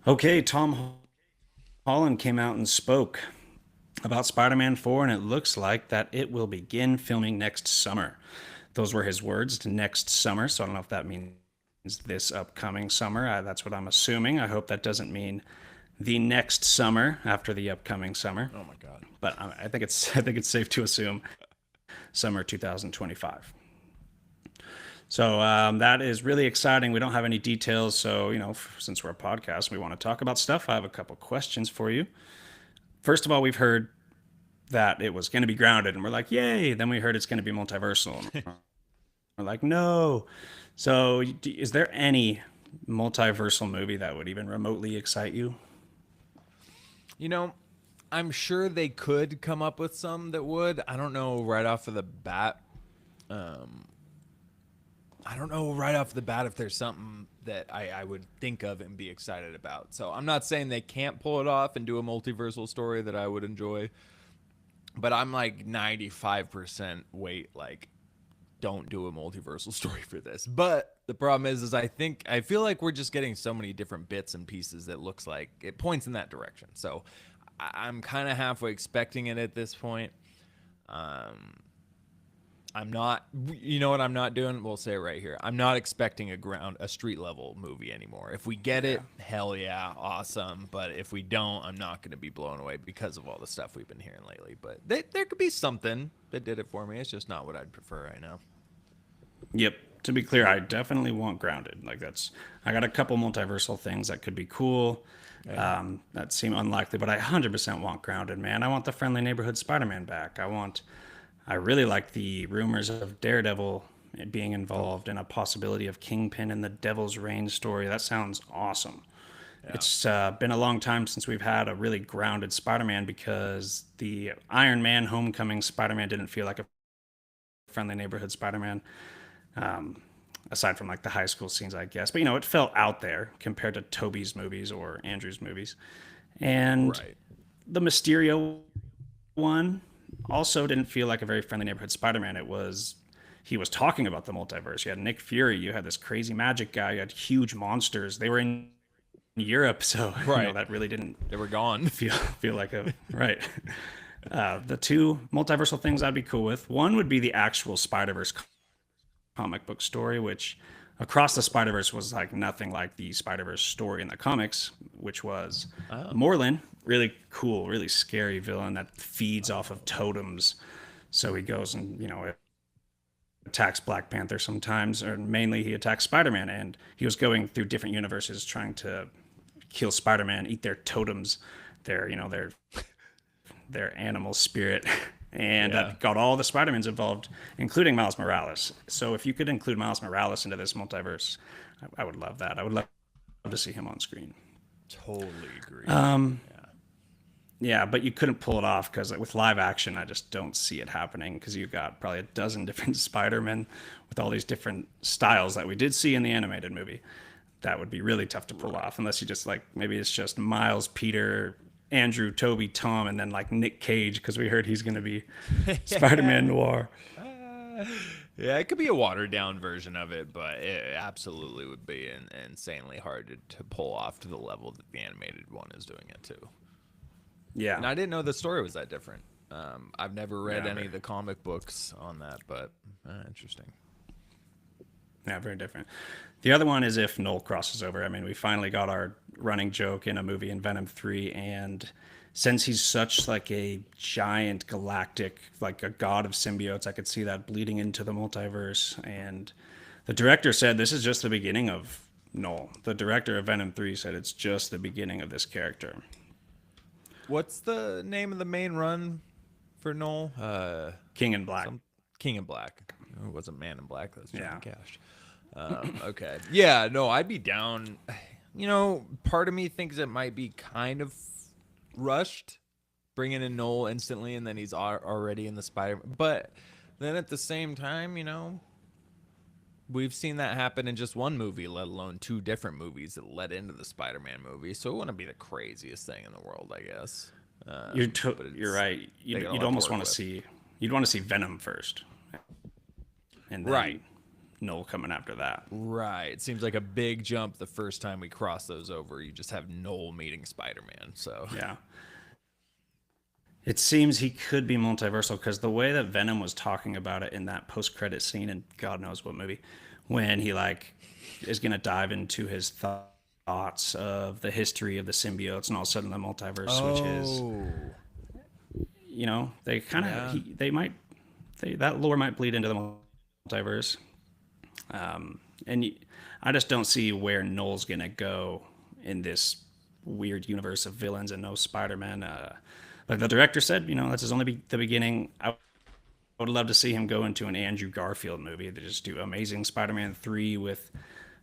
Okay, Tom Holland came out and spoke about Spider-Man 4, and it looks like that it will begin filming next summer. Those were his words, next summer. So I don't know if that means this upcoming summer. That's what I'm assuming. I hope that doesn't mean the next summer after the upcoming summer. Oh my God. But I think it's I think it's safe to assume summer 2025. So that is really exciting. We don't have any details, so since we're a podcast, we want to talk about stuff. I have a couple questions for you. First of all, we've heard that it was going to be grounded, and we're like, yay. Then we heard it's going to be multiversal, and we're like, no. So, is there any multiversal movie that would even remotely excite you? You know, I'm sure they could come up with some that would. I don't know right off of the bat. Um, I don't know right off the bat if there's something that I would think of and be excited about. So I'm not saying they can't pull it off and do a multiversal story that I would enjoy, but I'm like 95% wait, like don't do a multiversal story for this. But the problem is I feel like we're just getting so many different bits and pieces that looks like it points in that direction. So I'm kind of halfway expecting it at this point. Um, I'm not, you know what I'm not doing? We'll say it right here. I'm not expecting a street level movie anymore. If we get it, hell yeah, awesome. But if we don't, I'm not going to be blown away because of all the stuff we've been hearing lately. But there could be something that did it for me. It's just not what I'd prefer right now. Yep. To be clear, I definitely want grounded. I got a couple multiversal things that could be cool. Yeah. That seem unlikely, but I 100% want grounded, man. I want the friendly neighborhood Spider-Man back. I really like the rumors of Daredevil being involved and a possibility of Kingpin in the Devil's Reign story. That sounds awesome. Yeah. It's been a long time since we've had a really grounded Spider-Man because the Iron Man Homecoming Spider-Man didn't feel like a friendly neighborhood Spider-Man. Um, Aside from like the high school scenes, I guess. But it felt out there compared to Toby's movies or Andrew's movies. And Right. the Mysterio one also didn't feel like a very friendly neighborhood Spider-Man. He was talking about the multiverse. You had Nick Fury, you had this crazy magic guy, you had huge monsters. They were in Europe, so Right. that really didn't They were gone. feel like a right. The two multiversal things I'd be cool with. One would be the actual Spider-Verse comic book story, which Across the Spider Verse was like nothing like the Spider Verse story in the comics, which was Oh. Morlun, really cool, really scary villain that feeds off of totems. So he goes and attacks Black Panther sometimes, or mainly he attacks Spider Man, and he was going through different universes trying to kill Spider Man, eat their totems, their animal spirit, and Yeah. that got all the Spider-Mans involved, including Miles Morales. So if you could include Miles Morales into this multiverse, I would love that. I would love to see him on screen. Totally agree. Um, Yeah. yeah, but you couldn't pull it off because with live action, I just don't see it happening because you've got probably a dozen different Spider-Men with all these different styles that we did see in the animated movie. That would be really tough to pull off unless you just like maybe it's just Miles, Peter, Andrew, Toby, Tom, and then like Nick Cage because we heard he's going to be Spider-Man Noir. Yeah, it could be a watered down version of it, but it absolutely would be insanely hard to pull off to the level that the animated one is doing it to. Yeah, And I didn't know the story was that different. I've never read yeah, any of the comic books on that, but interesting. yeah, very different. The other one is if Noel crosses over. I mean, we finally got our running joke in a movie in Venom 3, and since he's such like a giant galactic, like a god of symbiotes, I could see that bleeding into the multiverse. And the director said this is just the beginning of Noel. The director of Venom 3 said it's just the beginning of this character. What's the name of the main run for Noel? King in Black. Some King in Black. It wasn't Man in Black. That's Johnny Yeah. Cash. Okay. Yeah. No, I'd be down. Part of me thinks it might be kind of rushed, bringing in Noel instantly, and then he's already in the Spider. But then at the same time, we've seen that happen in just one movie, let alone two different movies that led into the Spider-Man movie. So it wouldn't be the craziest thing in the world, I guess. But You're right. they got a You'd lot to almost work want to with. see Venom first, and then Right. Noel coming after that. Right. It seems like a big jump the first time we cross those over. You just have Noel meeting Spider-Man. So Yeah. It seems he could be multiversal because the way that Venom was talking about it in that post-credit scene in God knows what movie, when he like is gonna dive into his thoughts of the history of the symbiotes and all of a sudden the multiverse switches. They kind of Yeah. that lore might bleed into the multiverse. I just don't see where Noel's gonna go in this weird universe of villains and no Spider-Man. Like the director said, that's his only the beginning. I would love to see him go into an Andrew Garfield movie. They just do Amazing Spider-Man 3 with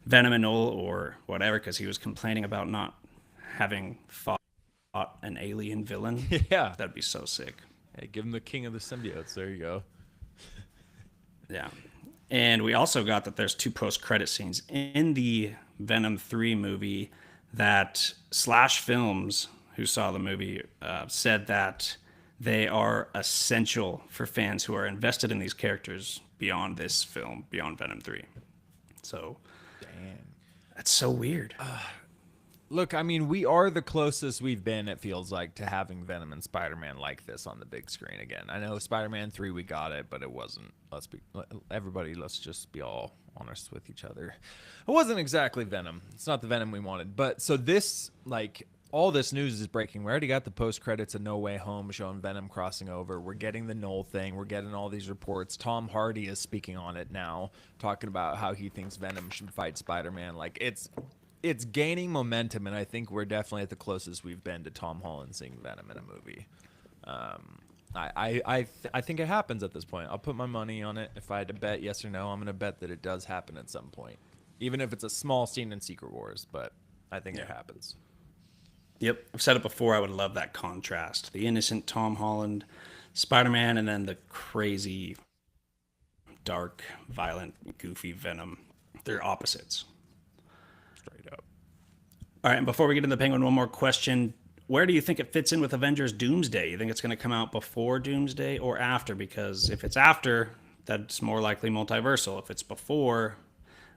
Venom and Noel or whatever, because he was complaining about not having fought an alien villain. Yeah. That'd be so sick. Hey, give him the king of the symbiotes. There you go. Yeah. And we also got that there's 2 post-credit scenes in the Venom 3 movie that Slash Films, who saw the movie, said that they are essential for fans who are invested in these characters beyond this film, beyond Venom 3. So, Dang. that's so weird. Look, I mean, we are the closest we've been, it feels like, to having Venom and Spider-Man like this on the big screen again. I know Spider-Man 3, we got it, but it wasn't. Let's just be all honest with each other. It wasn't exactly Venom. It's not the Venom we wanted. But so this, like, all this news is breaking. We already got the post-credits of No Way Home showing Venom crossing over. We're getting the Noel thing. We're getting all these reports. Tom Hardy is speaking on it now, talking about how he thinks Venom should fight Spider-Man. Like, it's gaining momentum, and I think we're definitely at the closest we've been to Tom Holland seeing Venom in a movie. I think it happens at this point. I'll put my money on it. If I had to bet yes or no, I'm going to bet that it does happen at some point, even if it's a small scene in Secret Wars. But I think it happens. Yep. I've said it before. I would love that contrast. The innocent Tom Holland Spider-Man and then the crazy, dark, violent, goofy Venom. They're opposites. Straight up. All right, and before we get into the Penguin, one more question. Where do you think it fits in with Avengers Doomsday? You think it's going to come out before Doomsday or after? Because if it's after, that's more likely multiversal. If it's before,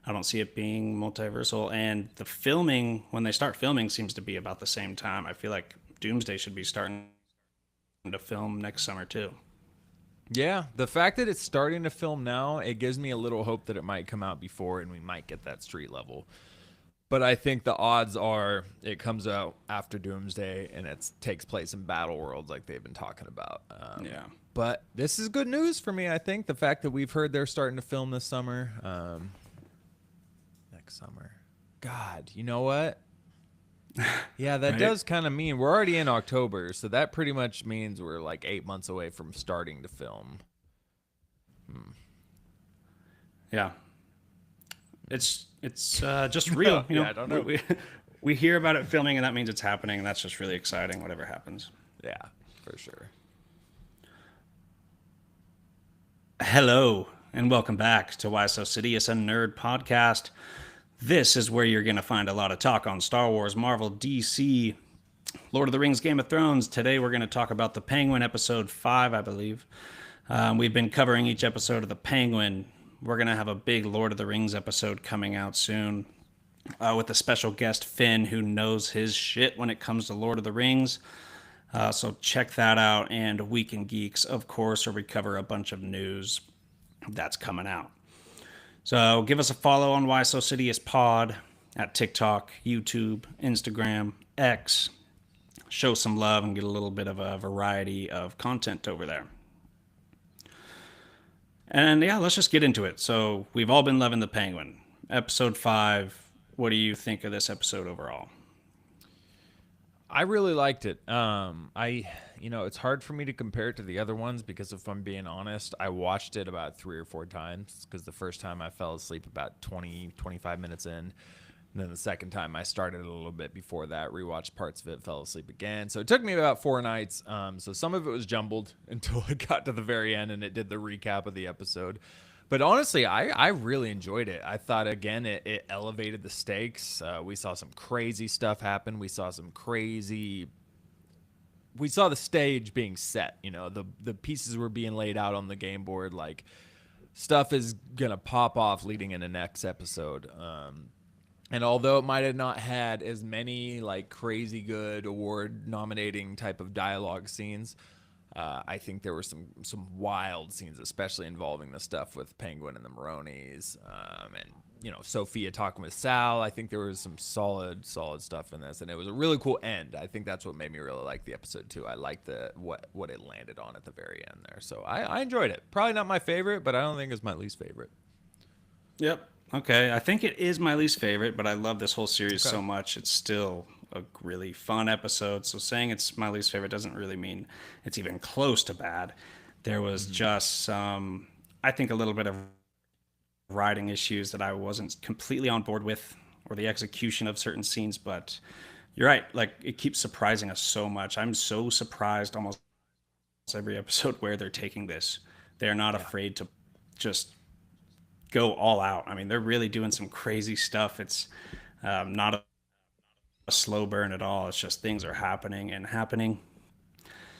I don't see it being multiversal. And the filming, when they start filming, seems to be about the same time. I feel like Doomsday should be starting to film next summer, too. Yeah, the fact that it's starting to film now, it gives me a little hope that it might come out before and we might get that street level. But I think the odds are it comes out after Doomsday and it takes place in Battle Worlds like they've been talking about. Yeah. But this is good news for me, I think. The fact that we've heard they're starting to film this summer. Next summer. God, you know what? Yeah, that Right? does kind of mean we're already in October. So that pretty much means we're like 8 months away from starting to film. Yeah. It's just real. Yeah, I don't know. We hear about it filming, and that means it's happening, and that's just really exciting, whatever happens. Yeah, for sure. Hello, and welcome back to Why So Sidious, a nerd podcast. This is where you're going to find a lot of talk on Star Wars, Marvel, DC, Lord of the Rings, Game of Thrones. Today we're going to talk about The Penguin, episode 5, I believe. We've been covering each episode of The Penguin. We're going to have a big Lord of the Rings episode coming out soon with a special guest, Finn, who knows his shit when it comes to Lord of the Rings. So check that out. And Week in Geeks, of course, where we cover a bunch of news that's coming out. So give us a follow on Why So Sidious Pod at TikTok, YouTube, Instagram, X. Show some love and get a little bit of a variety of content over there. And yeah, let's just get into it. So we've all been loving The Penguin. Episode 5. What do you think of this episode overall? I really liked it. It's hard for me to compare it to the other ones because if I'm being honest, I watched it about 3 or 4 times because the first time I fell asleep about 20, 25 minutes in. And then the second time I started a little bit before that, rewatched parts of it, fell asleep again. So it took me about 4 nights. So some of it was jumbled until it got to the very end and it did the recap of the episode. But honestly, I really enjoyed it. I thought, again, it elevated the stakes. We saw some crazy stuff happen. We saw the stage being set. You know, the pieces were being laid out on the game board. Like, stuff is gonna pop off leading into next episode. And although it might have not had as many like crazy good award nominating type of dialogue scenes, I think there were some wild scenes, especially involving the stuff with Penguin and the Maronis, and Sophia talking with Sal. I think there was some solid stuff in this, and it was a really cool end. I think that's what made me really like the episode too. I liked what it landed on at the very end there, so I enjoyed it. Probably not my favorite, but I don't think it's my least favorite. Yep. Okay. I think it is my least favorite, but I love this whole series Okay. so much. It's still a really fun episode. So saying it's my least favorite doesn't really mean it's even close to bad. There was just some, I think, a little bit of writing issues that I wasn't completely on board with, or the execution of certain scenes. But you're right. Like, it keeps surprising us so much. I'm so surprised almost every episode where they're taking this. They're not Yeah. afraid to just go all out. I mean, they're really doing some crazy stuff. It's not a slow burn at all. It's just things are happening and happening.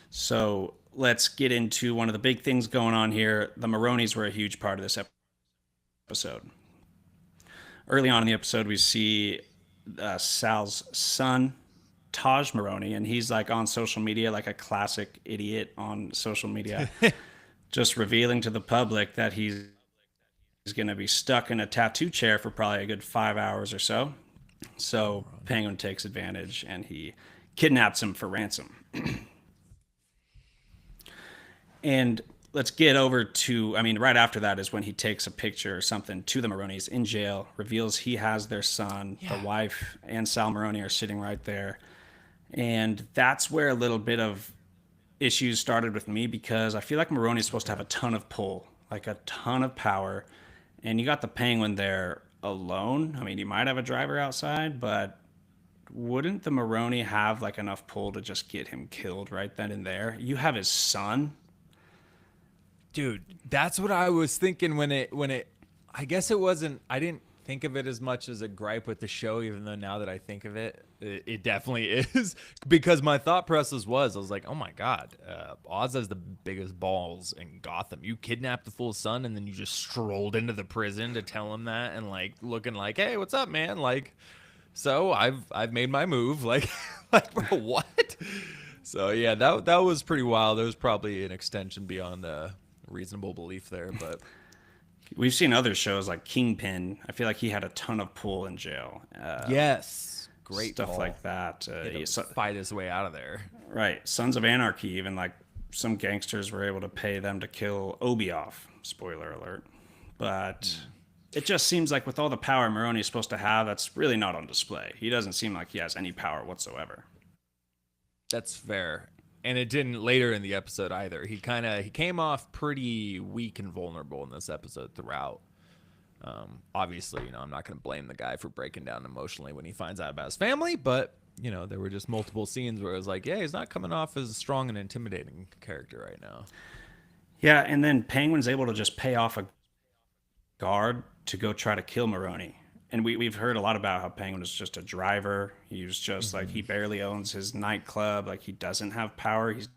So let's get into one of the big things going on here. The Maronis were a huge part of this episode. Early on in the episode, we see Sal's son, Taj Maroni, and he's like on social media, like a classic idiot on social media, just revealing to the public that he's going to be stuck in a tattoo chair for probably a good 5 hours or so. So Penguin takes advantage and he kidnaps him for ransom. And let's get over to, I mean, right after that is when he takes a picture or something to the Maronis in jail, reveals he has their son, the wife, and Sal Maroni are sitting right there. And that's where a little bit of issues started with me, because I feel like Maroni's supposed to have a ton of pull, like a ton of power. And you got the Penguin there alone. I mean, you might have a driver outside, but wouldn't the Maroni have like enough pull to just get him killed right then and there? You have his son. Dude, that's what I was thinking when it I guess it wasn't, I didn't think of it as much as a gripe with the show, even though now that I think of it, it definitely is. Because my thought process was, I was like, oh my God, Oz has the biggest balls in Gotham. You kidnapped the fool's son and then you just strolled into the prison to tell him that, and like looking like, hey, what's up, man? Like, so I've made my move. Like, like, bro, what? So yeah, that was pretty wild. There was probably an extension beyond reasonable belief there, but We've seen other shows like Kingpin. I feel like he had a ton of pull in jail. yes, great Stuff call. like that. He had to fight his way out of there. Right. Sons of Anarchy, even like some gangsters were able to pay them to kill Obi off. Spoiler alert. But it just seems like with all the power Maroni is supposed to have, that's really not on display. He doesn't seem like he has any power whatsoever. That's fair. And it didn't later in the episode either. He came off pretty weak and vulnerable in this episode throughout. Obviously, I'm not going to blame the guy for breaking down emotionally when he finds out about his family, but there were just multiple scenes where it was like, yeah, he's not coming off as a strong and intimidating character right now. Yeah, and then Penguin's able to just pay off a guard to go try to kill Maroni. And we've heard a lot about how Penguin is just a driver. He was just like, he barely owns his nightclub. Like, he doesn't have power. He's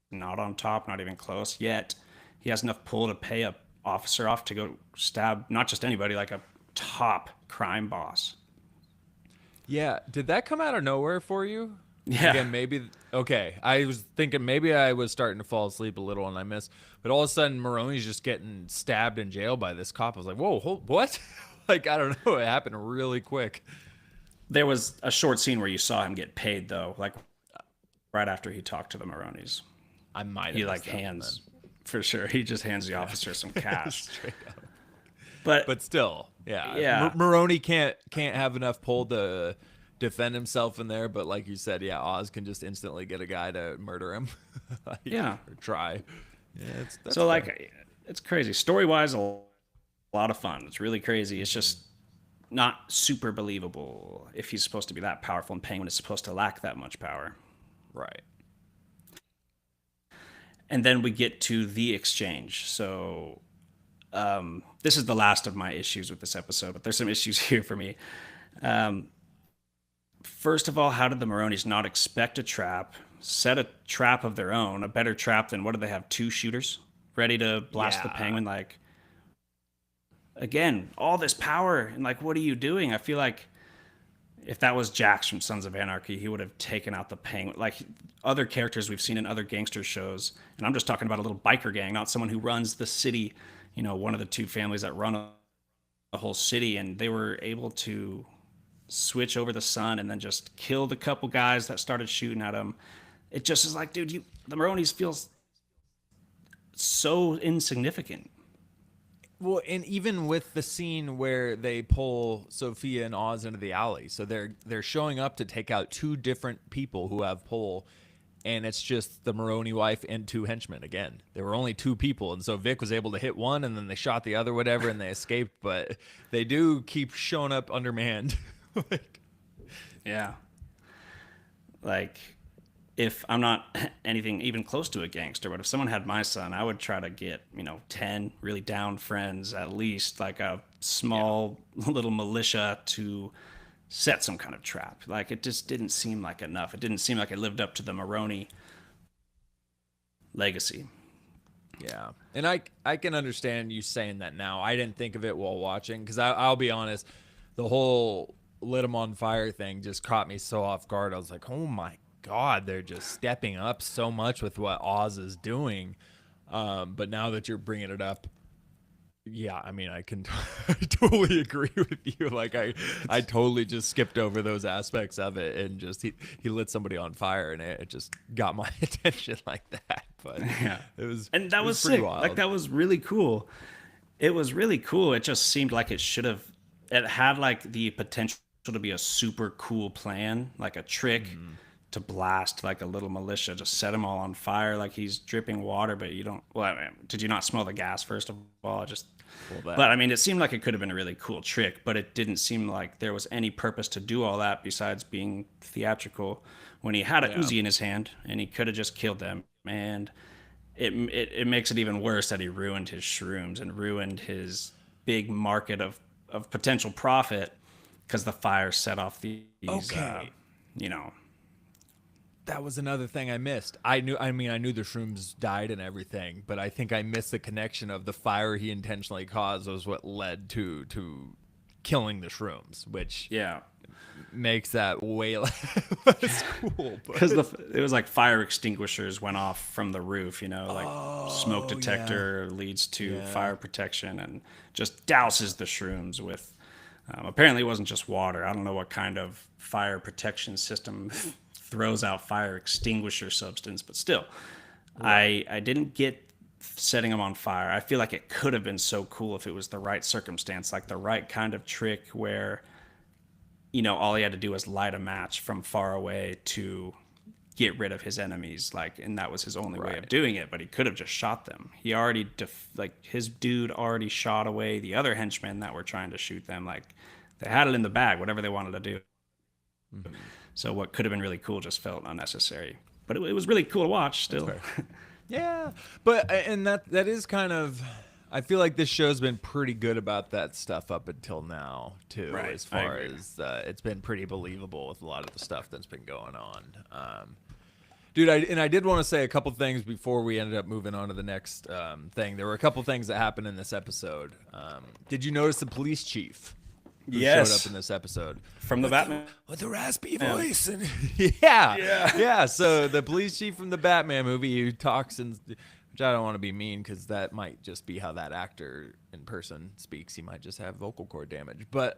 not on top, not even close. Yet he has enough pull to pay a officer off to go stab not just anybody, like a top crime boss. Yeah, did that come out of nowhere for you? Yeah. Again, maybe okay. I was thinking maybe I was starting to fall asleep a little and I missed, but all of a sudden Maroni's just getting stabbed in jail by this cop. I was like, whoa, what? Like, I don't know. It happened really quick. There was a short scene where you saw him get paid, though, like right after he talked to the Maronis. I might have He like missed that one hands, for sure. He just hands the officer some then. cash. Straight up. But But still, yeah. Yeah. Maroni can't have enough pull to defend himself in there, but like you said, yeah, Oz can just instantly get a guy to murder him. Like, Yeah. or try. Yeah, that's so fair. like, it's crazy. Story wise, a lot of fun. It's really crazy. It's just not super believable if he's supposed to be that powerful and Penguin is supposed to lack that much power. Right. And then we get to the exchange. So this is the last of my issues with this episode, but there's some issues here for me. First of all, how did the Maronis not expect a trap, set a trap of their own, a better trap than, what do they have, 2 shooters ready to blast the Yeah. Penguin? Like, again, all this power and like, what are you doing? I feel like if that was Jax from Sons of Anarchy, he would have taken out the Penguin. Like other characters we've seen in other gangster shows, and I'm just talking about a little biker gang, not someone who runs the city. You know, one of the two families that run a whole city, and they were able to switch over the sun and then just kill the couple guys that started shooting at him. It just is like, dude, the Maronis feels so insignificant. Well, and even with the scene where they pull Sophia and Oz into the alley, so they're showing up to take out two different people who have pull, and it's just the Maroni wife and two henchmen again. There were only two people, and so Vic was able to hit one, and then they shot the other, whatever, and they escaped. But they do keep showing up undermanned. Like, yeah. Like, if I'm not anything even close to a gangster, but if someone had my son, I would try to get, 10 really down friends, at least like a small little militia to set some kind of trap. Like, it just didn't seem like enough. It didn't seem like it lived up to the Maroni legacy. yeah, and I can understand you saying that now. I didn't think of it while watching because I'll be honest, the whole lit him on fire thing just caught me so off guard. I was like, oh my God, they're just stepping up so much with what Oz is doing. But now that you're bringing it up, yeah, I mean, I can totally agree with you. Like, I totally just skipped over those aspects of it and just he lit somebody on fire and it just got my attention like that. But Yeah. it was And that it was pretty sick. wild. Like, that was really cool. It was really cool. It just seemed like it had like the potential to be a super cool plan, like a trick to blast like a little militia, just set them all on fire, like he's dripping water, but you don't. Well, I mean, did you not smell the gas first of all? But I mean, it seemed like it could have been a really cool trick, but it didn't seem like there was any purpose to do all that besides being theatrical. When he had a Uzi in his hand, and he could have just killed them, and it makes it even worse that he ruined his shrooms and ruined his big market of potential profit because the fire set off these, Okay. you know, That was another thing I missed. I knew the shrooms died and everything, but I think I missed the connection of the fire he intentionally caused was what led to killing the shrooms, which yeah, makes that way less cool. because it was like fire extinguishers went off from the roof, like smoke detector leads to fire protection and just douses the shrooms with. Apparently, it wasn't just water. I don't know what kind of fire protection system throws out fire extinguisher substance, but still, I didn't get setting them on fire. I feel like it could have been so cool if it was the right circumstance, like the right kind of trick where, all he had to do was light a match from far away to get rid of his enemies, like, and that was his only way of doing it. But he could have just shot them. He already his dude already shot away the other henchmen that were trying to shoot them. Like, they had it in the bag, whatever they wanted to do. Mm-hmm. So what could have been really cool just felt unnecessary. But it was really cool to watch still. Yeah, but and that is kind of. I feel like this show's been pretty good about that stuff up until now too. Right, As far as it's been pretty believable with a lot of the stuff that's been going on. Dude, I did want to say a couple things before we ended up moving on to the next thing. There were a couple things that happened in this episode. Did you notice the police chief? Who showed up in this episode from the Batman with a raspy voice and yeah. So the police chief from the Batman movie who talks and which I don't want to be mean because that might just be how that actor in person speaks. He might just have vocal cord damage, but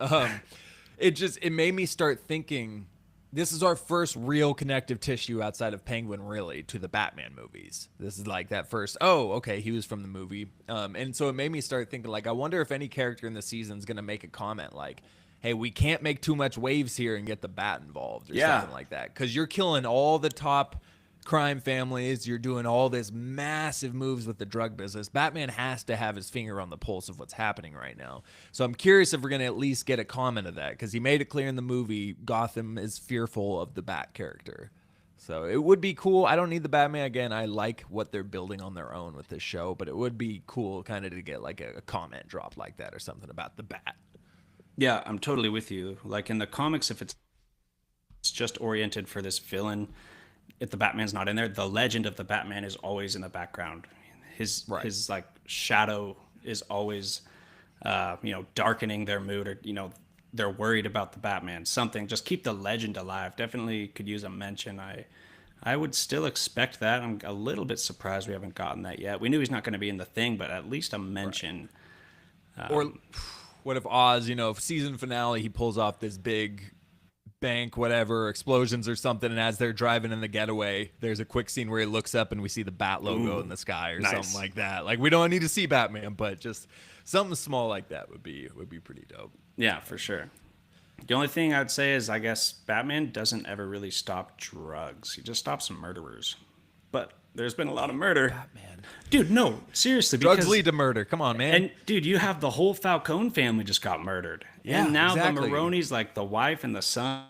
it made me start thinking. This is our first real connective tissue outside of Penguin, really, to the Batman movies. This is like that first, okay, he was from the movie. And so it made me start thinking, like, I wonder if any character in the season is going to make a comment like, hey, we can't make too much waves here and get the Bat involved or something like that. Because you're killing all the top crime families. You're doing all this massive moves with the drug business. Batman has to have his finger on the pulse of what's happening right now. So I'm curious if we're going to at least get a comment of that because he made it clear in the movie Gotham is fearful of the Bat character. So it would be cool. I don't need the Batman again. I like what they're building on their own with this show, but it would be cool kind of to get like a comment drop like that or something about the Bat. Yeah, I'm totally with you. Like in the comics, if it's just oriented for this villain, if the Batman's not in there, the legend of the Batman is always in the background. His like shadow is always darkening their mood, or they're worried about the Batman. Something, just keep the legend alive. Definitely could use a mention. I would still expect that. I'm a little bit surprised we haven't gotten that yet. We knew he's not going to be in the Thing, but at least a mention. Or what if Oz, season finale, he pulls off this big bank, whatever, explosions or something, and as they're driving in the getaway, there's a quick scene where he looks up and we see the Bat logo in the sky or something like that. Like, we don't need to see Batman, but just something small like that would be pretty dope. Yeah, for sure. The only thing I'd say is, I guess Batman doesn't ever really stop drugs. He just stops murderers. But there's been a lot of murder. Batman. Dude, no, seriously. Drugs lead to murder. Come on, man. And, dude, you have the whole Falcone family just got murdered. Yeah, and now exactly. the Maroni's, like the wife and the son,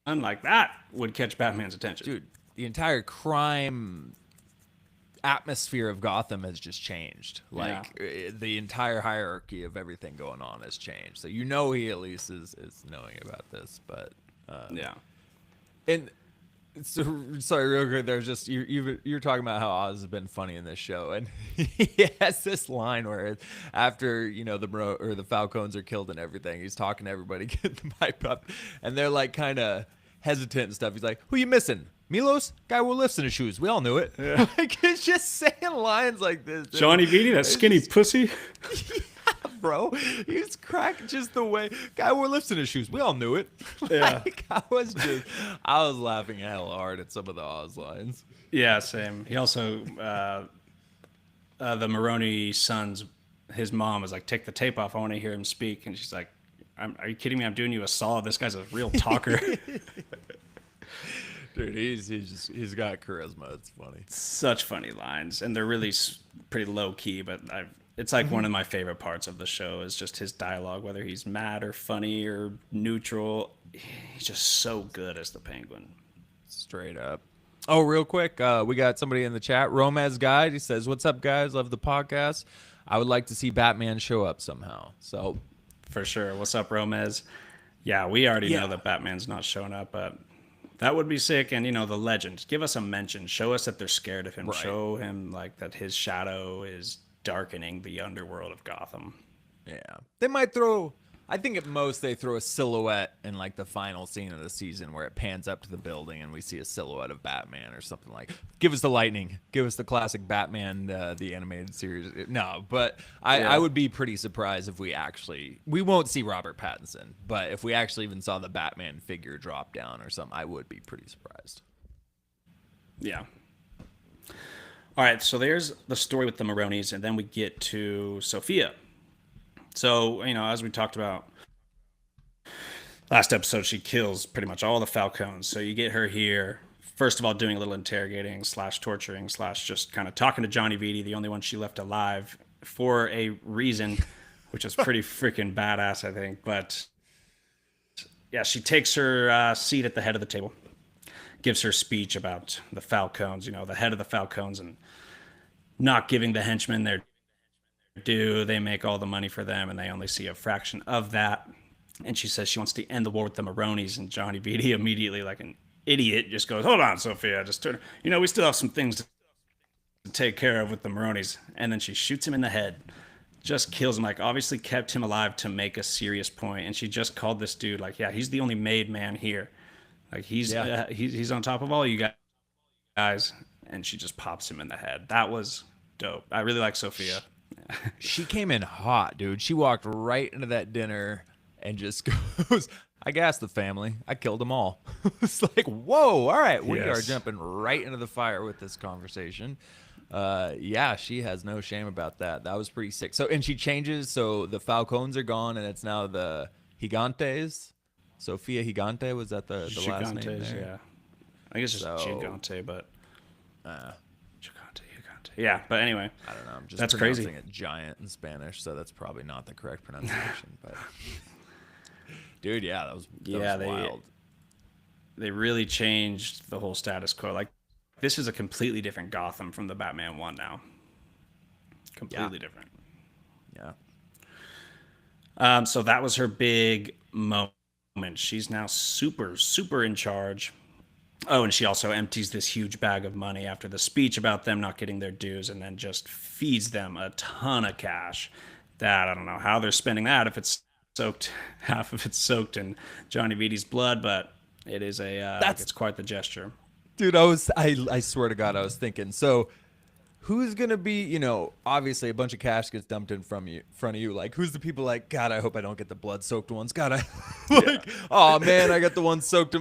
like that would catch Batman's attention. Dude, the entire crime atmosphere of Gotham has just changed. Like, the entire hierarchy of everything going on has changed. So he at least is knowing about this. But yeah. And so, sorry, real quick. There's just you're talking about how Oz has been funny in this show, and he has this line where after the Falcons are killed and everything, he's talking to everybody, getting the pipe up, and they're like kind of hesitant and stuff. He's like, "Who you missing? Milos? Guy who lifts in his shoes. We all knew it." Yeah. Like, he's just saying lines like this. Johnny Vitti, that skinny pussy. Yeah, bro. He's cracking just the way. Guy who lifts in his shoes. We all knew it. Yeah. I was laughing hell hard at some of the Oz lines. Yeah, same. He also, the Maroni son's, his mom was like, "Take the tape off. I want to hear him speak." And she's like, "Are you kidding me? I'm doing you a solid. This guy's a real talker." Dude, he's got charisma. It's funny. Such funny lines, and they're really pretty low key. But it's like one of my favorite parts of the show is just his dialogue, whether he's mad or funny or neutral. He's just so good as the Penguin. Straight up. Oh, real quick, we got somebody in the chat. Romez Guide. He says, "What's up, guys? Love the podcast. I would like to see Batman show up somehow." So, for sure. What's up, Romez? Yeah, we already know that Batman's not showing up, but that would be sick. And, the legend. Give us a mention. Show us that they're scared of him. Right. Show him, like, that his shadow is darkening the underworld of Gotham. Yeah. They might throw... I think at most they throw a silhouette in, like, the final scene of the season where it pans up to the building and we see a silhouette of Batman or something like... Give us the lightning. Give us the classic Batman, the animated series. No, but I would be pretty surprised if we actually... We won't see Robert Pattinson, but if we actually even saw the Batman figure drop down or something, I would be pretty surprised. Yeah. All right, so there's the story with the Maronis, and then we get to Sofia. So, as we talked about last episode, she kills pretty much all the Falcons. So you get her here, first of all, doing a little interrogating / torturing / just kind of talking to Johnny Vitti, the only one she left alive for a reason, which is pretty freaking badass, I think. But yeah, she takes her seat at the head of the table, gives her speech about the Falcons, the head of the Falcons, and not giving the henchmen their due. They make all the money for them, and they only see a fraction of that. And she says she wants to end the war with the Maronis, and Johnny Vitti immediately, like an idiot, just goes, "Hold on, Sophia, just turn. We still have some things to take care of with the Maronis." And then she shoots him in the head, just kills him. Like, obviously kept him alive to make a serious point. And she just called this dude, like, yeah, he's the only made man here. Like, he's on top of all you guys. And she just pops him in the head. That was dope. I really like Sophia. She came in hot, dude. She walked right into that dinner and just goes, "I gassed the family. I killed them all." It's like, whoa, all right. We are jumping right into the fire with this conversation. Yeah, she has no shame about that. That was pretty sick. So, and she changes. So the Falcons are gone, and it's now the Gigantes. Sofia Gigante, was that the last name there? Yeah. I guess it's Gigante, but... Yeah, but anyway, I don't know. I'm just that's pronouncing crazy. It giant in Spanish, so that's probably not the correct pronunciation. But dude, yeah, that was wild. They really changed the whole status quo. Like, this is a completely different Gotham from the Batman one now. Completely different. Yeah. So that was her big moment. She's now super, super in charge. Oh, and she also empties this huge bag of money after the speech about them not getting their dues, and then just feeds them a ton of cash. that I don't know how they're spending that if it's soaked, half of it's soaked in Johnny Viti's blood, but it is That's it's quite the gesture. dude. I swear to God, I was thinking. So who's gonna be, obviously a bunch of cash gets dumped in from you front of you, like who's the people like, God, I hope I don't get the blood soaked ones, God, I like, oh man, I got the one soaked.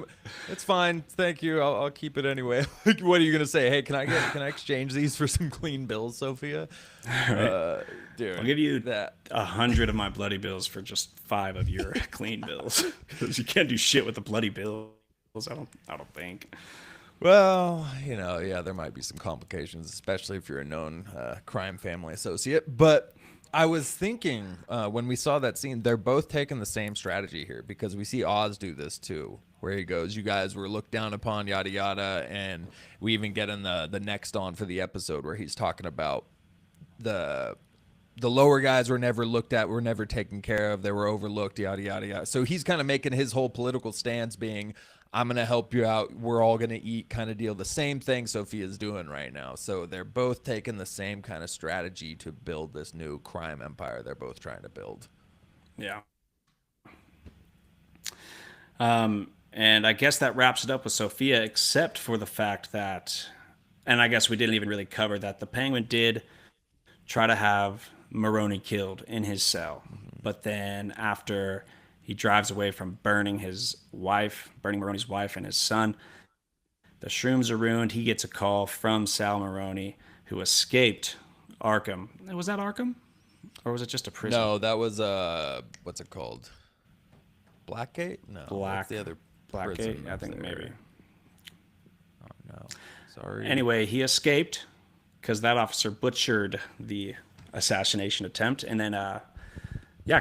It's fine, thank you, I'll keep it anyway. Like, what are you gonna say? Hey, can I exchange these for some clean bills, Sophia? Right? Dude, I'll give you that 100 of my bloody bills for just 5 of your clean bills because you can't do shit with the bloody bills. I don't think. Well, yeah, there might be some complications, especially if you're a known crime family associate. But I was thinking when we saw that scene, they're both taking the same strategy here because we see Oz do this too, where he goes, "You guys were looked down upon, yada yada," and we even get in the next on for the episode where he's talking about the lower guys were never looked at, were never taken care of, they were overlooked, yada yada yada. So he's kind of making his whole political stance being, I'm going to help you out, we're all going to eat kind of deal. The same thing Sophia's doing right now. So they're both taking the same kind of strategy to build this new crime empire they're both trying to build. Yeah. And I guess that wraps it up with Sophia, except for the fact that, and I guess we didn't even really cover that the Penguin did try to have Maroni killed in his cell. But then after he drives away from burning Maroni's wife and his son, the shrooms are ruined. He gets a call from Sal Maroni, who escaped Arkham. Was that Arkham? Or was it just a prison? No, that was, what's it called? Blackgate? No. What's the other Blackgate? I think there? maybe. Oh, no. Sorry. Anyway, he escaped because that officer butchered the assassination attempt. And then,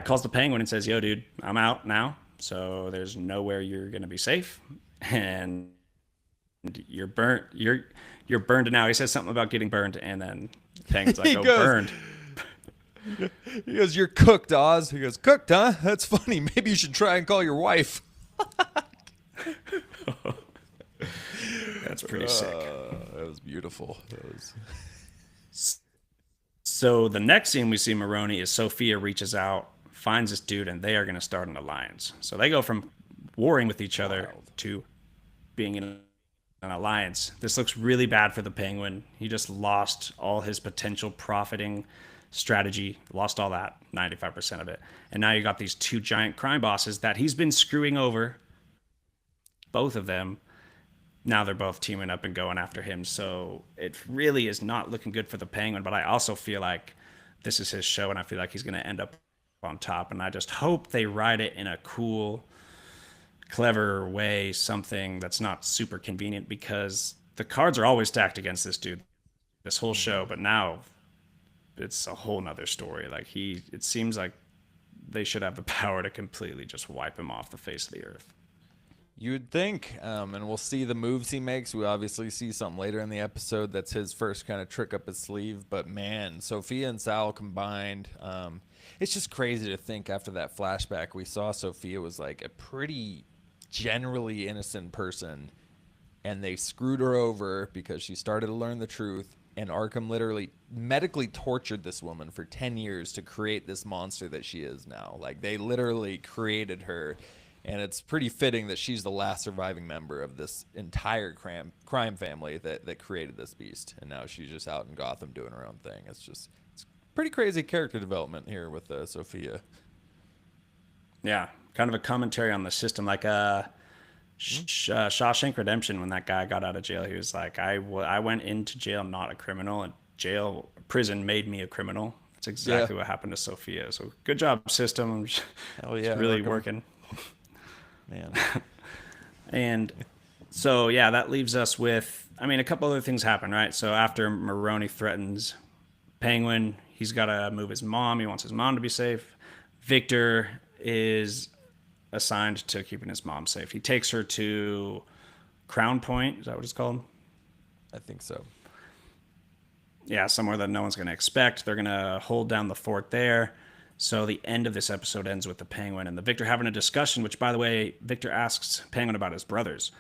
calls the Penguin and says, "Yo, dude, I'm out now. So there's nowhere you're going to be safe. And you're burnt. You're burned now." He says something about getting burned. And then Penguin's like, "Oh, burned." He goes, "You're cooked, Oz." He goes, "Cooked, huh? That's funny. Maybe you should try and call your wife." That's pretty sick. That was beautiful. So the next scene we see Maroni is Sophia reaches out, finds this dude, and they are going to start an alliance. So they go from warring with each other to being in an alliance. This looks really bad for the Penguin. He just lost all his potential profiting strategy, lost all that, 95% of it. And now you got these two giant crime bosses that he's been screwing over, both of them. Now they're both teaming up and going after him. So it really is not looking good for the Penguin. But I also feel like this is his show, and I feel like he's going to end up on top. And I just hope they write it in a cool, clever way, something that's not super convenient, because the cards are always stacked against this dude this whole show. But now it's a whole nother story. Like it seems like they should have the power to completely just wipe him off the face of the earth. You would think, and we'll see the moves he makes. We obviously see something later in the episode that's his first kind of trick up his sleeve. But man, Sophia and Sal combined, it's just crazy to think after that flashback we saw Sophia was like a pretty generally innocent person, and they screwed her over because she started to learn the truth. And Arkham literally medically tortured this woman for 10 years to create this monster that she is now. Like, they literally created her. And it's pretty fitting that she's the last surviving member of this entire crime family that created this beast. And now she's just out in Gotham doing her own thing. It's pretty crazy character development here with Sophia. Yeah, kind of a commentary on the system. Like Shawshank Redemption, when that guy got out of jail, he was like, I went into jail not a criminal, and prison made me a criminal. That's exactly what happened to Sophia. So good job, system. Hell yeah, it's really working. Man. And so, yeah, that leaves us with, a couple other things happen, right? So after Maroni threatens Penguin, he's got to move his mom. He wants his mom to be safe. Victor is assigned to keeping his mom safe. He takes her to Crown Point. Is that what it's called? I think so. Yeah, somewhere that no one's going to expect. They're going to hold down the fort there. So the end of this episode ends with the Penguin and the Victor having a discussion, which, by the way, Victor asks Penguin about his brothers.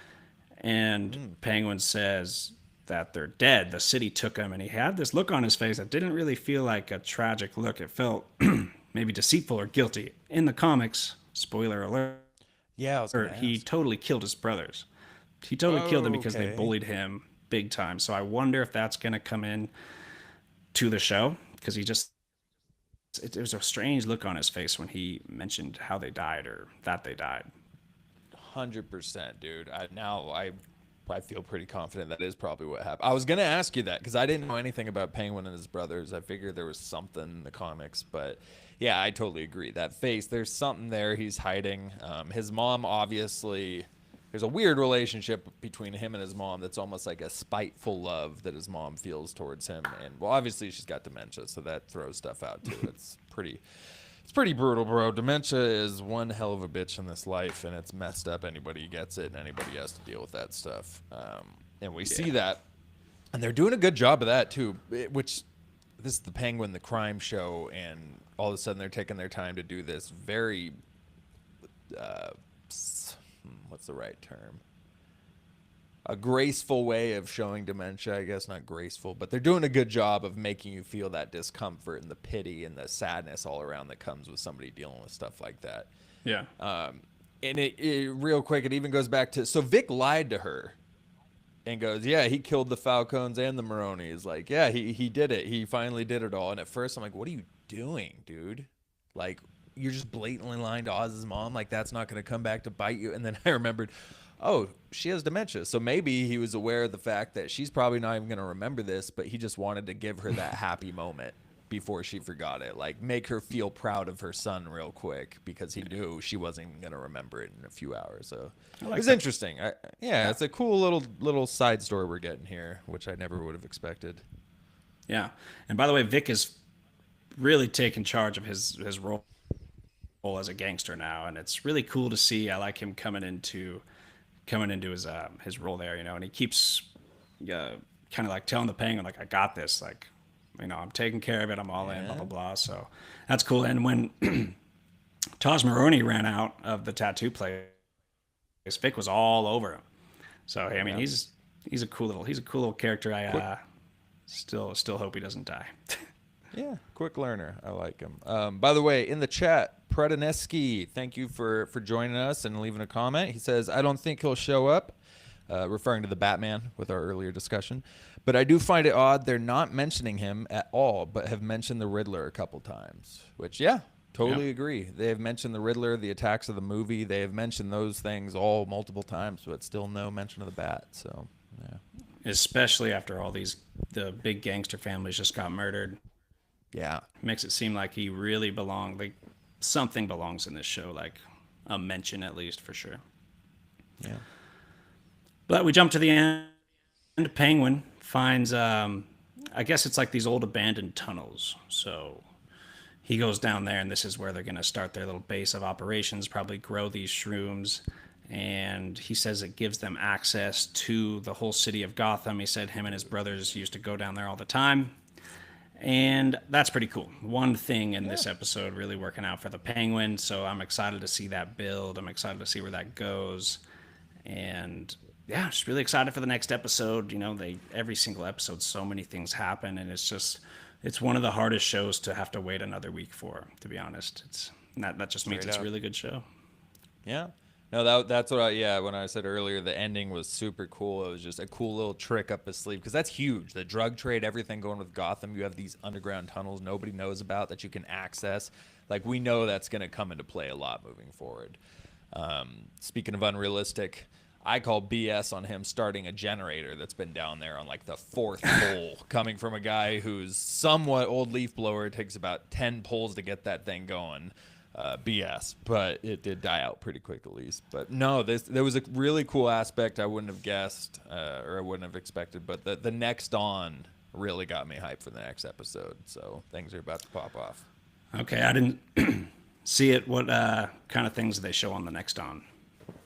And Penguin says that they're dead. The city took them. And he had this look on his face that didn't really feel like a tragic look. It felt maybe deceitful or guilty. In the comics, spoiler alert, Yeah, I was gonna he ask. totally killed his brothers. He totally killed them Oh, because they okay. bullied him big time. So I wonder if that's going to come in to the show because it was a strange look on his face when he mentioned how they died or that they died. 100%, dude. I feel pretty confident that is probably what happened. I was gonna ask you that because I didn't know anything about Penguin and his brothers. I figured there was something in the comics, but yeah, I totally agree. That face, there's something there he's hiding. His mom, obviously, there's a weird relationship between him and his mom that's almost like a spiteful love that his mom feels towards him. And well, obviously she's got dementia, so that throws stuff out too. It's pretty brutal, bro. Dementia is one hell of a bitch in this life, and it's messed up. Anybody gets it, and anybody has to deal with that stuff. And we see Yeah. that, and they're doing a good job of that too. Which this is the Penguin, the crime show, and all of a sudden they're taking their time to do this very, uh, what's the right term? A graceful way of showing dementia, I guess not graceful, but they're doing a good job of making you feel that discomfort and the pity and the sadness all around that comes with somebody dealing with stuff like that. Yeah. And it real quick, it even goes back to so Vic lied to her and goes, yeah, he killed the Falcones and the Maronis. Like, yeah, he did it. He finally did it all. And at first, I'm like, what are you doing, dude? Like, you're just blatantly lying to Oz's mom. Like, that's not going to come back to bite you. And then I remembered, oh, she has dementia. So maybe he was aware of the fact that she's probably not even going to remember this, but he just wanted to give her that happy moment before she forgot it. Like, make her feel proud of her son real quick because he knew she wasn't even going to remember it in a few hours. So I it like was that. interesting. Yeah, it's a cool little side story we're getting here, which I never would have expected. Yeah. And by the way, Vic is really taking charge of his role as a gangster now, and it's really cool to see. I like him coming into his role there, and he keeps kind of like telling the Penguin like, I got this, like, I'm taking care of it, I'm all in, blah Yeah. blah blah. So that's cool. And when Taj Maroni ran out of the tattoo place, Vic was all over him. So hey, I mean, Yeah. he's a cool little character. I Quick. still hope he doesn't die. Yeah, quick learner. I like him. By the way, in the chat, Predineski, thank you for joining us and leaving a comment. He says, I don't think he'll show up, referring to the Batman with our earlier discussion. But I do find it odd they're not mentioning him at all, but have mentioned the Riddler a couple times. Which, yeah, Yeah. totally agree. They have mentioned the Riddler, the attacks of the movie. They have mentioned those things all multiple times, but still no mention of the Bat. So, yeah. Especially after the big gangster families just got murdered. Yeah. Makes it seem like he really belonged, like something belongs in this show, like a mention at least for sure. Yeah. But we jump to the end. Penguin finds, I guess it's like these old abandoned tunnels. So he goes down there, and this is where they're going to start their little base of operations, probably grow these shrooms. And he says it gives them access to the whole city of Gotham. He said him and his brothers used to go down there all the time. And that's pretty cool. One thing in this episode really working out for the Penguin. So I'm excited to see that build. I'm excited to see where that goes. And yeah, just really excited for the next episode. Every single episode, so many things happen, and it's one of the hardest shows to have to wait another week for, to be honest. That just means Straight it's a up. really good show. Yeah. No, that's what when I said earlier, the ending was super cool. It was just a cool little trick up his sleeve because that's huge. The drug trade, everything going with Gotham. You have these underground tunnels nobody knows about that you can access. Like, we know that's going to come into play a lot moving forward. Speaking of unrealistic, I call BS on him starting a generator that's been down there on like the fourth pole, coming from a guy who's somewhat old leaf blower. It takes about 10 pulls to get that thing going. BS, but it did die out pretty quick at least. But no, there was a really cool aspect I wouldn't have guessed or I wouldn't have expected. But the next on really got me hyped for the next episode. So things are about to pop off. Okay, I didn't see it. What kind of things do they show on the next on?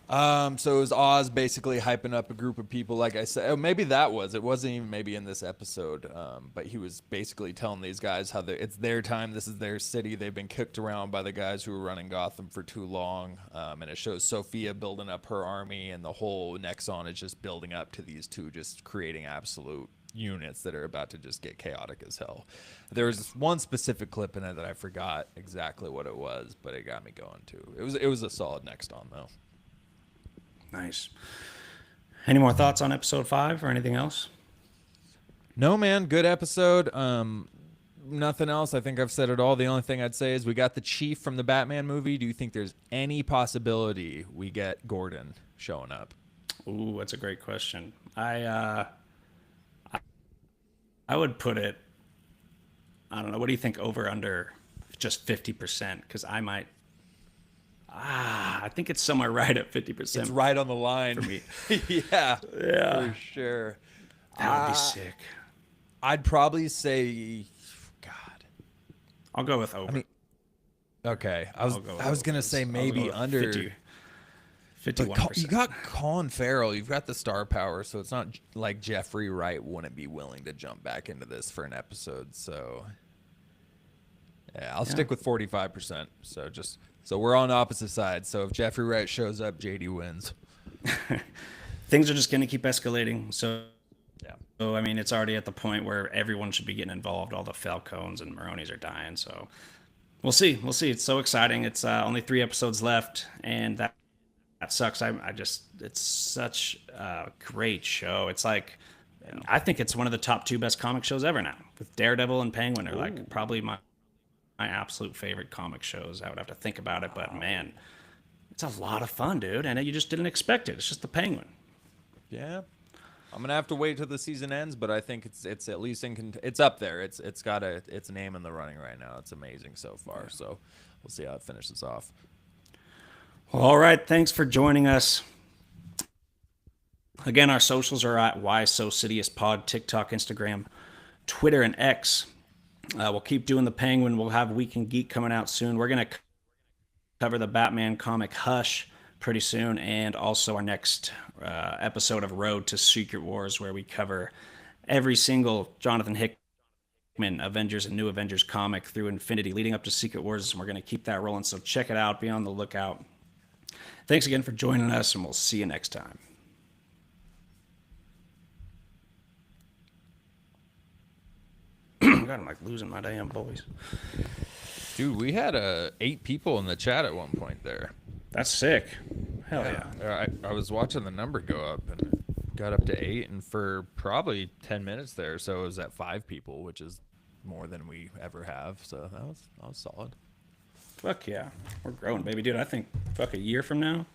So it was Oz basically hyping up a group of people, like I said. Oh, maybe it wasn't even maybe in this episode, but he was basically telling these guys how it's their time, this is their city, they've been kicked around by the guys who were running Gotham for too long, and it shows Sofia building up her army, and the whole Nexon is just building up to these two just creating absolute units that are about to just get chaotic as hell. There was one specific clip in it that I forgot exactly what it was, but it got me going too. It was a solid next on though. Nice. Any more thoughts on episode 5 or anything else? No, man, good episode. Nothing else. I think I've said it all. The only thing I'd say is we got the Chief from the Batman movie. Do you think there's any possibility we get Gordon showing up? Ooh, that's a great question. I would put it, I don't know, what do you think, over under just 50%? Because I might, I think it's somewhere right at 50%. It's right on the line. For me. Yeah, for sure. That would be sick. I'd probably say, God. I'll go with over. Okay. I was going to say maybe under. 51%. You got Colin Farrell. You've got the star power, so it's not like Jeffrey Wright wouldn't be willing to jump back into this for an episode. So, yeah, I'll stick with 45%. So we're on opposite sides. So if Jeffrey Wright shows up, JD wins. Things are just going to keep escalating. So, I mean, it's already at the point where everyone should be getting involved. All the Falcones and Maronis are dying. So we'll see. It's so exciting. It's only 3 episodes left, and that sucks. It's such a great show. It's like, I think it's one of the top 2 best comic shows ever now, with Daredevil and Penguin are like probably my absolute favorite comic shows. I would have to think about it, but man, it's a lot of fun, dude. And you just didn't expect it. It's just the Penguin. Yeah. I'm gonna have to wait till the season ends, but I think it's at least it's up there. It's got its name in the running right now. It's amazing so far. So we'll see how it finishes off. Well, all right. Thanks for joining us. Again, our socials are at Why So Sidious Pod, TikTok, Instagram, Twitter, and X. We'll keep doing the Penguin. We'll have Week in Geek coming out soon. We're going to cover the Batman comic Hush pretty soon, and also our next episode of Road to Secret Wars, where we cover every single Jonathan Hickman Avengers and New Avengers comic through Infinity, leading up to Secret Wars, and we're going to keep that rolling. So check it out. Be on the lookout. Thanks again for joining us, and we'll see you next time. God, I'm like losing my damn voice. Dude, we had 8 people in the chat at one point there. That's sick. Hell yeah. I was watching the number go up, and it got up to 8, and for probably 10 minutes there, so it was at 5 people, which is more than we ever have. So that was solid. Fuck yeah. We're growing, baby. Dude, I think a year from now,